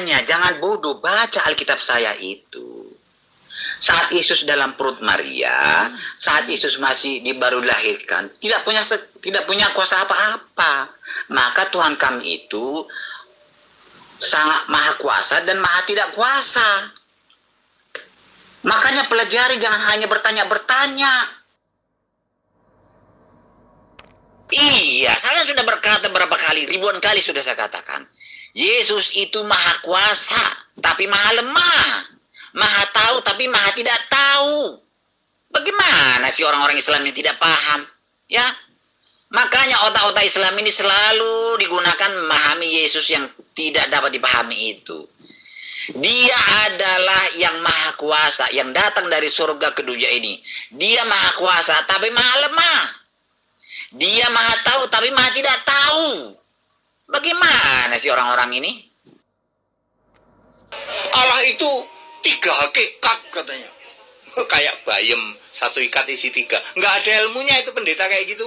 Makanya jangan bodoh, baca Alkitab saya itu. Saat Yesus dalam perut Maria, saat Yesus masih baru dilahirkan, tidak punya kuasa apa-apa. Maka Tuhan kami itu sangat maha kuasa dan maha tidak kuasa. Makanya pelajari, jangan hanya bertanya-bertanya. Iya, saya sudah berkata berapa kali, ribuan kali sudah saya katakan. Yesus itu maha kuasa, tapi maha lemah. Maha tahu, tapi maha tidak tahu. Bagaimana sih orang-orang Islam ini tidak paham? Ya, makanya otak-otak Islam ini selalu digunakan memahami Yesus yang tidak dapat dipahami itu. Dia adalah yang maha kuasa, yang datang dari surga ke dunia ini. Dia maha kuasa, tapi maha lemah. Dia maha tahu, tapi maha tidak tahu. Bagaimana sih orang-orang ini? Allah itu 3 hakikat katanya. Kayak bayem, 1 ikat isi 3. Nggak ada ilmunya itu pendeta kayak gitu.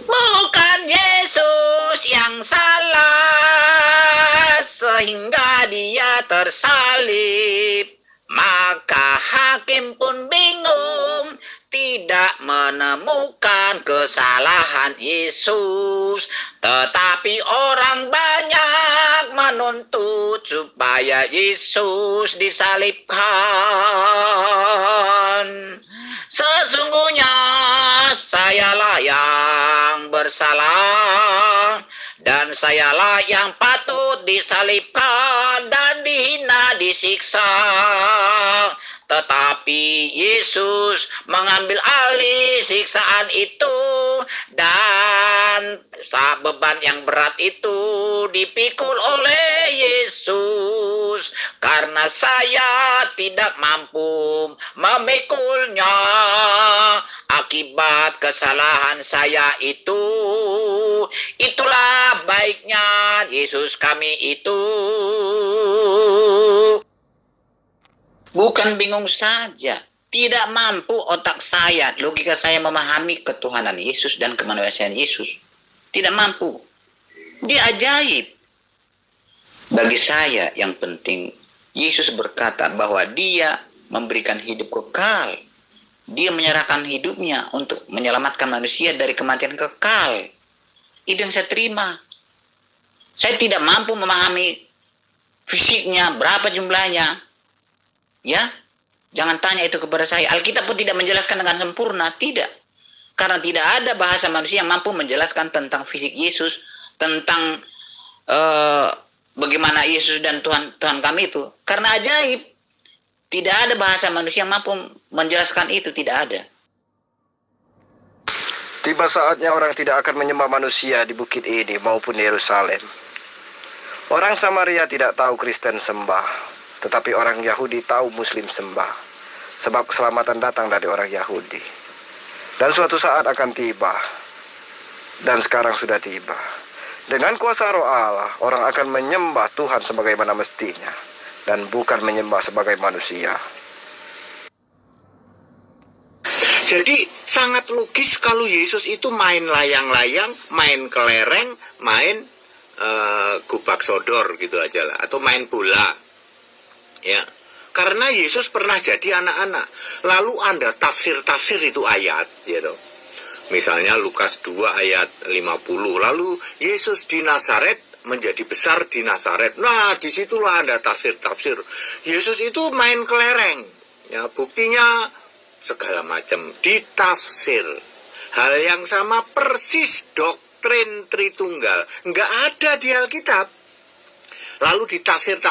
Bukan Yesus yang salah, sehingga dia tersalib. Maka hakim pun bingung, tidak menemukan kesalahan Yesus. Tetapi orang banyak menuntut supaya Yesus disalibkan. Sesungguhnya sayalah yang bersalah, dan sayalah yang patut disalibkan dan dihina, disiksa. Tetapi Yesus mengambil alih siksaan itu, dan beban yang berat itu dipikul oleh Yesus. Karena saya tidak mampu memikulnya akibat kesalahan saya itu. Itulah baiknya Yesus kami itu. Bukan bingung saja, tidak mampu otak saya, logika saya memahami ketuhanan Yesus dan kemanusiaan Yesus. Tidak mampu. Dia ajaib. Bagi saya yang penting, Yesus berkata bahwa dia memberikan hidup kekal. Dia menyerahkan hidupnya untuk menyelamatkan manusia dari kematian kekal. Itu yang saya terima. Saya tidak mampu memahami fisiknya, berapa jumlahnya. Ya, jangan tanya itu kepada saya. Alkitab pun tidak menjelaskan dengan sempurna, tidak. Karena tidak ada bahasa manusia yang mampu menjelaskan tentang fisik Yesus, tentang bagaimana Yesus dan Tuhan kami itu. Karena ajaib. Tidak ada bahasa manusia yang mampu menjelaskan itu, tidak ada. Tiba saatnya orang tidak akan menyembah manusia di bukit ini maupun di Yerusalem. Orang Samaria tidak tahu Kristen sembah, tetapi orang Yahudi tahu Muslim sembah, sebab keselamatan datang dari orang Yahudi. Dan suatu saat akan tiba, dan sekarang sudah tiba. Dengan kuasa Roh Allah, orang akan menyembah Tuhan sebagaimana mestinya, dan bukan menyembah sebagai manusia. Jadi sangat logis kalau Yesus itu main layang-layang, main kelereng, main gubak sodor gitu aja lah, atau main bola. Ya, karena Yesus pernah jadi anak-anak. Lalu Anda tafsir itu ayat, gitu. Misalnya Lukas 2 ayat 50. Lalu Yesus di Nazaret menjadi besar di Nazaret. Nah, disitulah Anda tafsir. Yesus itu main kelereng. Ya, buktinya segala macam ditafsir. Hal yang sama persis doktrin Tritunggal. Nggak ada di Alkitab. Lalu ditafsir.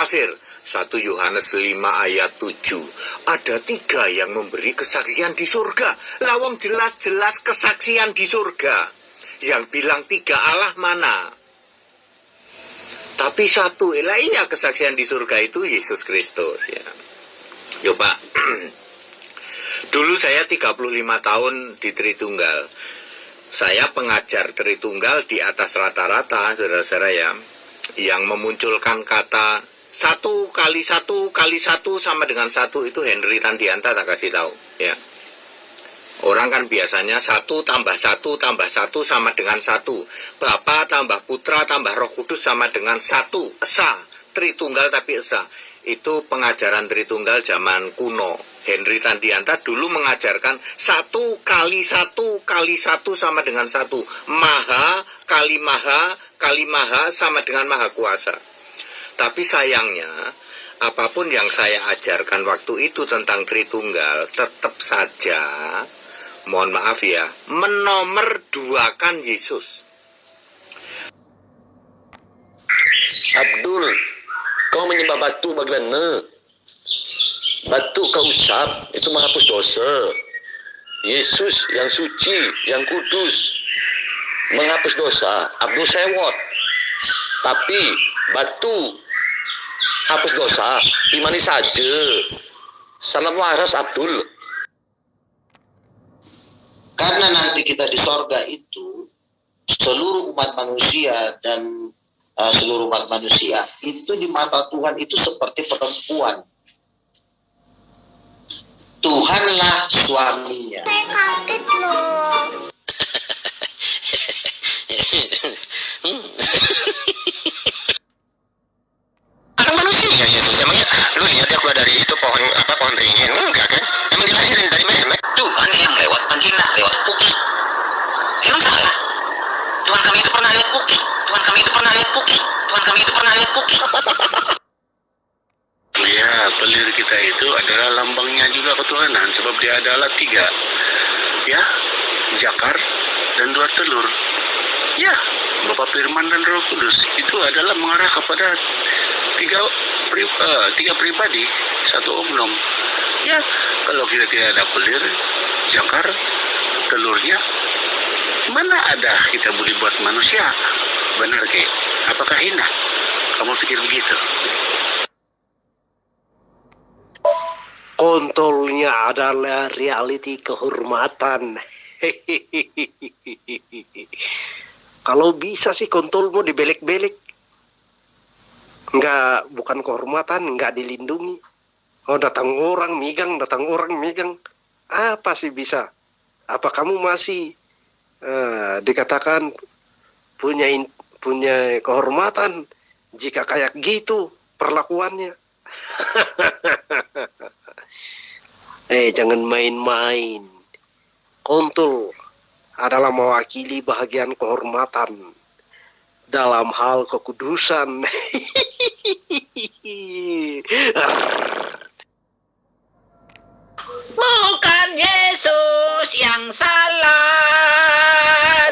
1 Yohanes 5 ayat 7. Ada 3 yang memberi kesaksian di surga. Lawang jelas-jelas kesaksian di surga. Yang bilang 3 Allah mana? Tapi 1, iya kesaksian di surga itu Yesus Kristus. Ya. Coba. Dulu saya 35 tahun di Tritunggal. Saya pengajar Tritunggal di atas rata-rata, saudara-saudara ya. Yang memunculkan kata 1 kali 1 kali 1 sama dengan 1 itu Henry Tandianta tak kasih tahu ya. Orang kan biasanya 1 tambah 1 tambah 1 sama dengan 1. Bapa tambah Putra tambah Roh Kudus sama dengan 1. Esa. Tritunggal tapi esa. Itu pengajaran Tritunggal zaman kuno. Henry Tandianta dulu mengajarkan 1 kali 1 kali 1 sama dengan 1. Maha kali maha sama dengan maha kuasa. Tapi sayangnya, apapun yang saya ajarkan waktu itu tentang Tritunggal, tetap saja, mohon maaf ya, menomor duakan Yesus. Abdul, kau menyembah batu bagaimana? Batu kau usap, itu menghapus dosa. Yesus yang suci, yang kudus, menghapus dosa. Abdul sewot. Tapi batu hapus dosa, imani saja. Salam waras Abdul. Karena nanti kita di sorga itu, seluruh umat manusia dan seluruh umat manusia itu di mata Tuhan itu seperti perempuan. Tuhanlah suaminya. Kaget loh. Anak manusia Yesus, emangnya lu lihat dia keluar dari itu pohon beringin? Enggak kan? Emang dilahirin dari mana? Tuhan yang lewat penjinak, lewat bukit. Emang salah? Tuhan kami itu pernah lihat bukit. Tuhan kami itu pernah lihat bukit. Tuhan kami itu pernah lihat bukit. Ya, pelir kita itu adalah lambangnya juga ketuhanan, sebab dia adalah 3. Ya, jakar dan 2 telur. Ya, Bapa Firman dan Roh Kudus itu adalah mengarah kepada tiga pribadi, 1 oknum. Ya, kalau kita tidak ada pelir, jakar, telurnya, mana ada kita boleh buat manusia? Benar, Ki? Apakah hina? Kamu pikir begitu? Kontolnya adalah reality kehormatan. Kalau bisa sih kontolmu dibelek-belek. Bukan kehormatan, nggak dilindungi. Oh, datang orang migang. Apa sih bisa? Apa kamu masih dikatakan punya kehormatan jika kayak gitu perlakuannya? Jangan main-main. Kontol adalah mewakili bahagian kehormatan dalam hal kekudusan. Bukan Yesus yang salah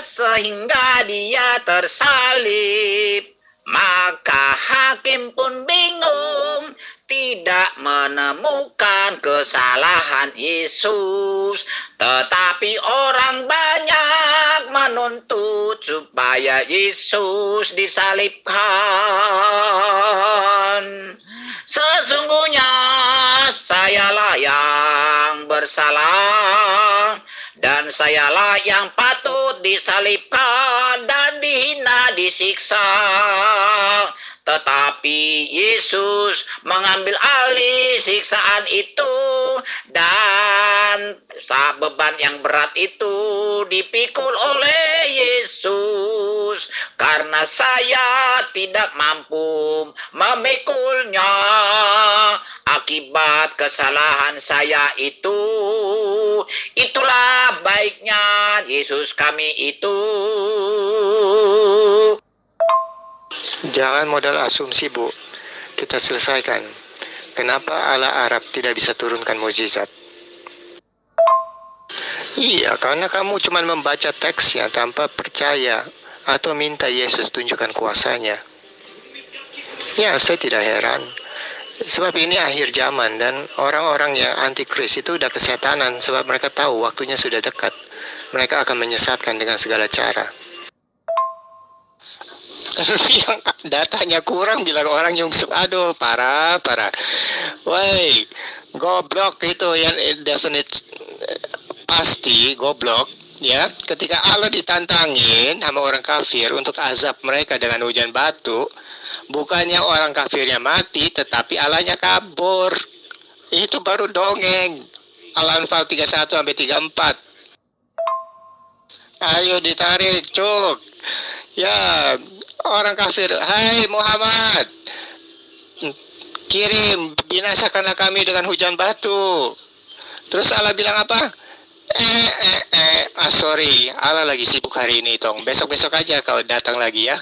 sehingga dia tersalib. Maka hakim pun bingung, tidak menemukan kesalahan Yesus. Tetapi orang banyak menuntut supaya Yesus disalibkan. Sesungguhnya sayalah yang bersalah, dan sayalah yang patut disalibkan dan dihina, disiksa. Tetapi Yesus mengambil alih siksaan itu, dan beban yang berat itu dipikul oleh Yesus. Karena saya tidak mampu memikulnya akibat kesalahan saya itu. Itulah baiknya Yesus kami itu. Jangan modal asumsi, Bu. Kita selesaikan. Kenapa Allah Arab tidak bisa turunkan mukjizat? Iya, karena kamu cuma membaca teksnya tanpa percaya atau minta Yesus tunjukkan kuasanya. Ya, saya tidak heran. Sebab ini akhir zaman dan orang-orang yang antikris itu udah kesetanan sebab mereka tahu waktunya sudah dekat. Mereka akan menyesatkan dengan segala cara. Yang datanya kurang bilang orang nyungsep, aduh parah. Woi, goblok itu yang definite, pasti goblok ya. Ketika Allah ditantangin sama orang kafir untuk azab mereka dengan hujan batu, bukannya orang kafirnya mati tetapi Allahnya kabur. Itu baru dongeng. Al-Anfal 31-34. Ayo ditarik, cuk. Ya, orang kafir. Hai Muhammad, kirim binasakanlah kami dengan hujan batu. Terus Allah bilang apa? Sorry, Allah lagi sibuk hari ini, Tong. Besok-besok aja kau datang lagi ya.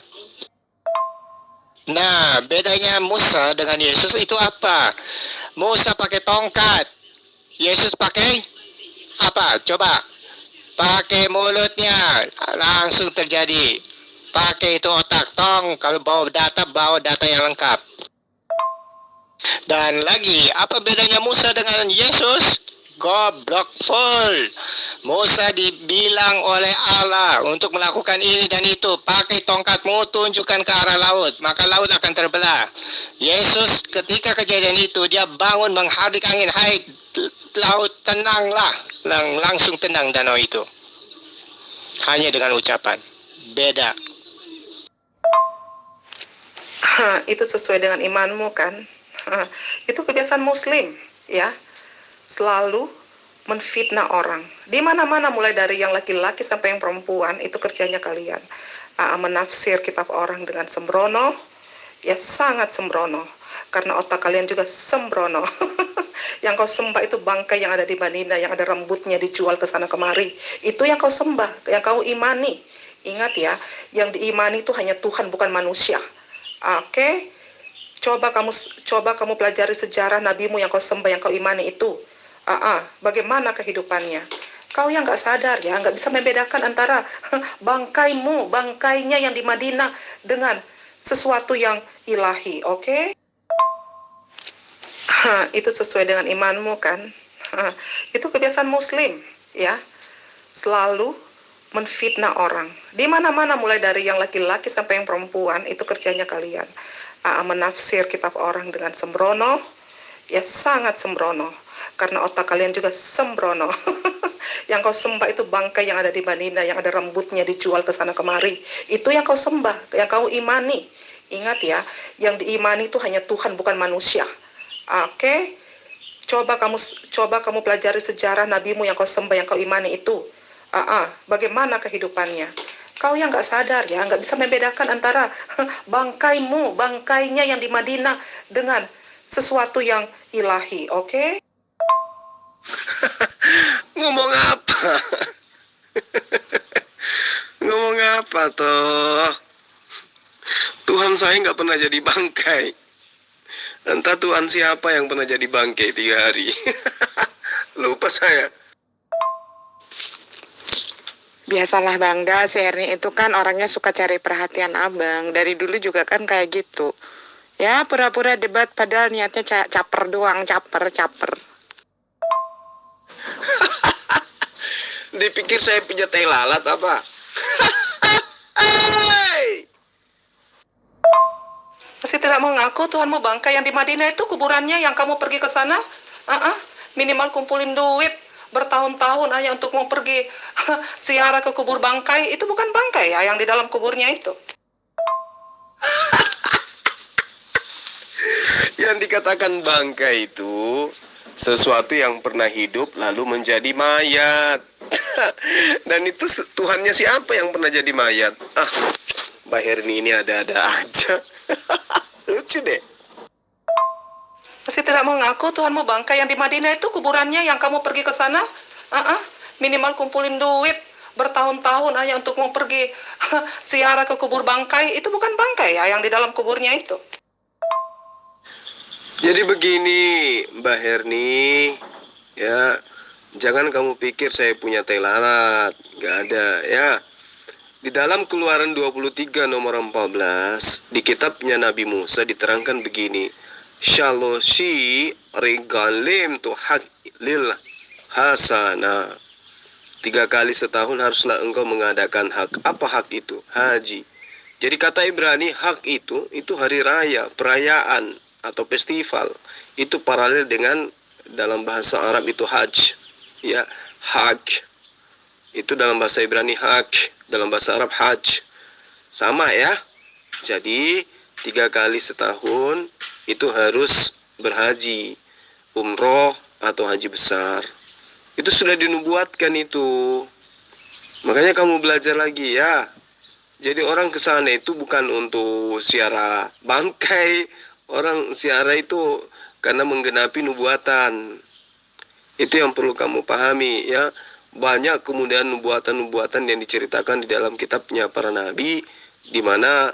Nah, bedanya Musa dengan Yesus itu apa? Musa pakai tongkat. Yesus pakai apa? Coba. Pakai mulutnya. Langsung terjadi. Pakai itu otak. Tong, kalau bawa data yang lengkap. Dan lagi, apa bedanya Musa dengan Yesus? Goblok full. Musa dibilang oleh Allah untuk melakukan ini dan itu. Pakai tongkatmu, tunjukkan ke arah laut, maka laut akan terbelah. Yesus ketika kejadian itu, dia bangun menghardik angin. Hai laut, tenanglah. Langsung tenang danau itu. Hanya dengan ucapan. Beda. Itu sesuai dengan imanmu kan? Itu kebiasaan Muslim, ya. Selalu menfitnah orang. Di mana-mana mulai dari yang laki-laki sampai yang perempuan, itu kerjanya kalian. Menafsir kitab orang dengan sembrono, ya sangat sembrono. Karena otak kalian juga sembrono. Yang kau sembah itu bangkai yang ada di Madinah, yang ada rambutnya dijual ke sana kemari. Itu yang kau sembah, yang kau imani. Ingat ya, yang diimani itu hanya Tuhan, bukan manusia. Oke? Coba kamu pelajari sejarah nabimu yang kau sembah, yang kau imani itu. Bagaimana kehidupannya? Kau yang nggak sadar ya, nggak bisa membedakan antara bangkainya yang di Madinah dengan sesuatu yang ilahi, oke? Itu sesuai dengan imanmu kan? Itu kebiasaan Muslim, ya. Selalu menfitnah orang. Di mana-mana mulai dari yang laki-laki sampai yang perempuan, itu kerjanya kalian. Menafsir kitab orang dengan sembrono, ya sangat sembrono. Karena otak kalian juga sembrono. Yang kau sembah itu bangkai yang ada di Madinah, yang ada rambutnya dijual ke sana kemari. Itu yang kau sembah, yang kau imani. Ingat ya, yang diimani itu hanya Tuhan, bukan manusia. Oke? Coba kamu pelajari sejarah nabimu yang kau sembah, yang kau imani itu. Bagaimana kehidupannya? Kau yang nggak sadar ya, nggak bisa membedakan antara bangkainya yang di Madinah dengan sesuatu yang ilahi, oke? Ngomong apa? Ngomong apa toh? Tuhan saya nggak pernah jadi bangkai. Entah Tuhan siapa yang pernah jadi bangkai 3 hari. Lupa saya. Biasalah Bangga, si Erni itu kan orangnya suka cari perhatian abang. Dari dulu juga kan kayak gitu. Ya pura-pura debat padahal niatnya caper doang, caper. Dipikir saya punya tai lalat apa? Masih tidak mau ngaku Tuhanmu bangkai yang di Madinah itu kuburannya yang kamu pergi ke sana? Minimal kumpulin duit bertahun-tahun hanya untuk mau pergi ziarah ke kubur bangkai. Itu bukan bangkai ya, yang di dalam kuburnya itu. Yang dikatakan bangkai itu sesuatu yang pernah hidup lalu menjadi mayat. Dan itu Tuhannya siapa yang pernah jadi mayat? Mbak Herni ini ada-ada aja. Lucu deh. Masih tidak mau ngaku Tuhanmu bangkai yang di Madinah itu kuburannya yang kamu pergi ke sana? Minimal kumpulin duit bertahun-tahun hanya untuk mau pergi ziarah ke kubur bangkai. Itu bukan bangkai ya, yang di dalam kuburnya itu. Jadi begini Mbak Herni, ya jangan kamu pikir saya punya tai lalat, nggak ada ya. Di dalam Keluaran 23 nomor 14 di kitabnya Nabi Musa diterangkan begini, Shaloshi regalim tu hak lil hasana. 3 kali setahun haruslah engkau mengadakan hak. Apa hak itu? Haji. Jadi kata Ibrani hak itu hari raya, perayaan atau festival. Itu paralel dengan dalam bahasa Arab itu haj. Ya, hak. Itu dalam bahasa Ibrani hak, dalam bahasa Arab haj. Sama ya. Jadi 3 kali setahun itu harus berhaji, umroh atau haji besar. Itu sudah dinubuatkan itu. Makanya kamu belajar lagi ya. Jadi orang ke sana itu bukan untuk ziarah bangkai. Orang ziarah itu karena menggenapi nubuatan. Itu yang perlu kamu pahami ya. Banyak kemudian nubuatan-nubuatan yang diceritakan di dalam kitabnya para nabi, di mana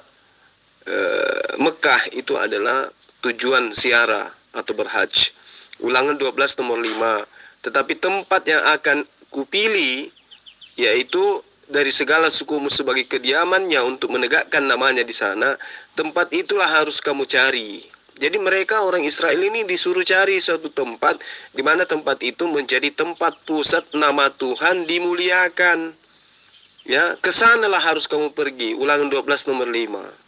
Mekah itu adalah tujuan ziarah atau berhaj. Ulangan 12 nomor 5. Tetapi tempat yang akan kupilih, yaitu dari segala sukumu sebagai kediamannya untuk menegakkan namanya di sana, tempat itulah harus kamu cari. Jadi mereka orang Israel ini disuruh cari suatu tempat di mana tempat itu menjadi tempat pusat nama Tuhan dimuliakan. Ya, ke sanalah harus kamu pergi. Ulangan 12 nomor 5.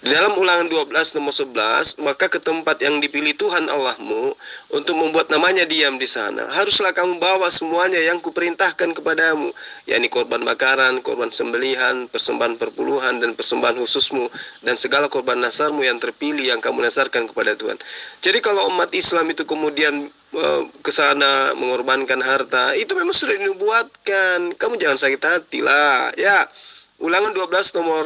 Di dalam Ulangan 12 nomor 11, maka ke tempat yang dipilih Tuhan Allahmu untuk membuat namanya diam di sana, haruslah kamu bawa semuanya yang kuperintahkan kepadamu, yakni korban bakaran, korban sembelihan, persembahan perpuluhan, dan persembahan khususmu, dan segala korban nasarmu yang terpilih yang kamu nasarkan kepada Tuhan. Jadi kalau umat Islam itu kemudian ke sana mengorbankan harta, itu memang sudah dinubuatkan. Kamu jangan sakit hati lah, ya. Ulangan 12 nomor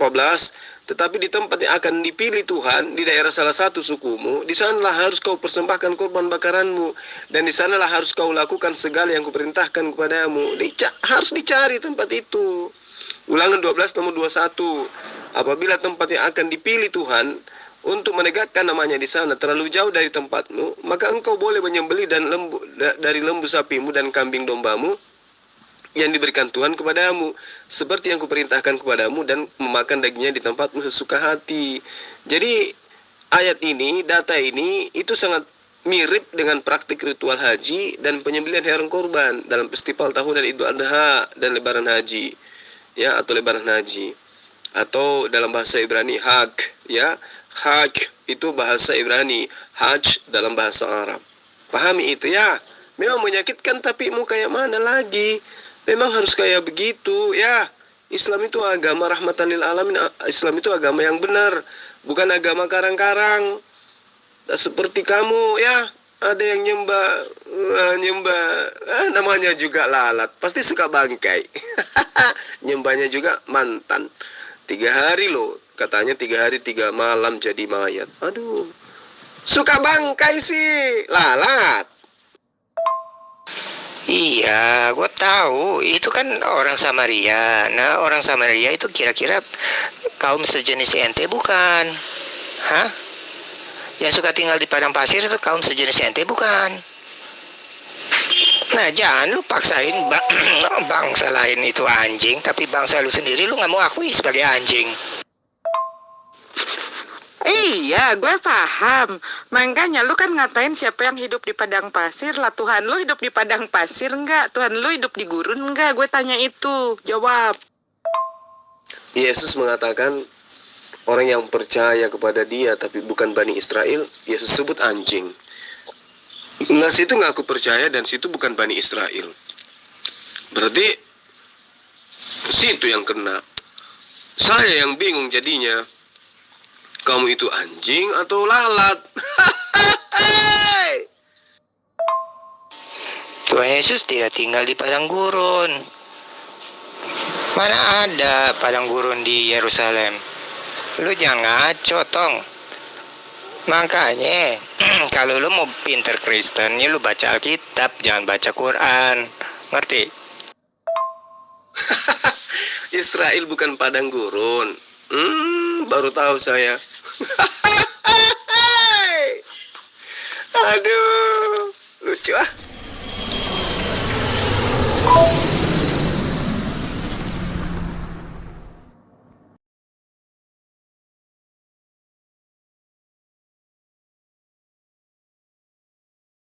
14. Tetapi di tempat yang akan dipilih Tuhan, di daerah salah satu sukumu, di sanalah harus kau persembahkan korban bakaranmu, dan di sanalah harus kau lakukan segala yang kuperintahkan kepadamu. Harus dicari tempat itu. Ulangan 12 nomor 21. Apabila tempat yang akan dipilih Tuhan untuk menegakkan namanya di sana terlalu jauh dari tempatmu, maka engkau boleh menyembelih dari lembu sapimu dan kambing dombamu yang diberikan Tuhan kepadamu, seperti yang kuperintahkan kepadamu, dan memakan dagingnya di tempatmu sesuka hati. Jadi ayat ini, data ini itu sangat mirip dengan praktik ritual haji dan penyembelihan hewan korban dalam festival tahunan Idul Adha dan lebaran haji, ya, atau lebaran haji, atau dalam bahasa Ibrani haj, ya. Haj itu bahasa Ibrani, haj dalam bahasa Arab. Pahami itu ya. Memang menyakitkan, tapi mau kayak mana lagi? Memang harus kayak begitu ya. Islam itu agama rahmatan lil alamin. Islam itu agama yang benar, bukan agama karang-karang. Seperti kamu ya, ada yang nyembah namanya juga lalat, pasti suka bangkai. Nyembahnya juga mantan. 3 hari loh, katanya 3 hari 3 malam jadi mayat. Aduh, suka bangkai sih, lalat. Iya, gue tahu. Itu kan orang Samaria. Nah, orang Samaria itu kira-kira kaum sejenis ente bukan? Hah? Yang suka tinggal di padang pasir itu kaum sejenis ente bukan? Nah, jangan lu paksain bangsa lain itu anjing, tapi bangsa lu sendiri lu gak mau akui sebagai anjing. Iya, gue paham. Makanya lu kan ngatain siapa yang hidup di padang pasir lah. Tuhan lu hidup di padang pasir enggak? Tuhan lu hidup di gurun enggak? Gue tanya itu. Jawab. Yesus mengatakan orang yang percaya kepada dia tapi bukan Bani Israel, Yesus sebut anjing. Nah, situ ngaku percaya dan situ bukan Bani Israel. Berarti situ yang kena. Saya yang bingung jadinya. Kamu itu anjing atau lalat? Tuhan Yesus tidak tinggal di padang gurun. Mana ada padang gurun di Yerusalem? Lu jangan ngaco, Tong. Makanya, kalau lu mau pinter Kristen, ya lu baca Alkitab, jangan baca Quran. Ngerti? Israel bukan padang gurun. Baru tahu saya. Aduh, lucu ah.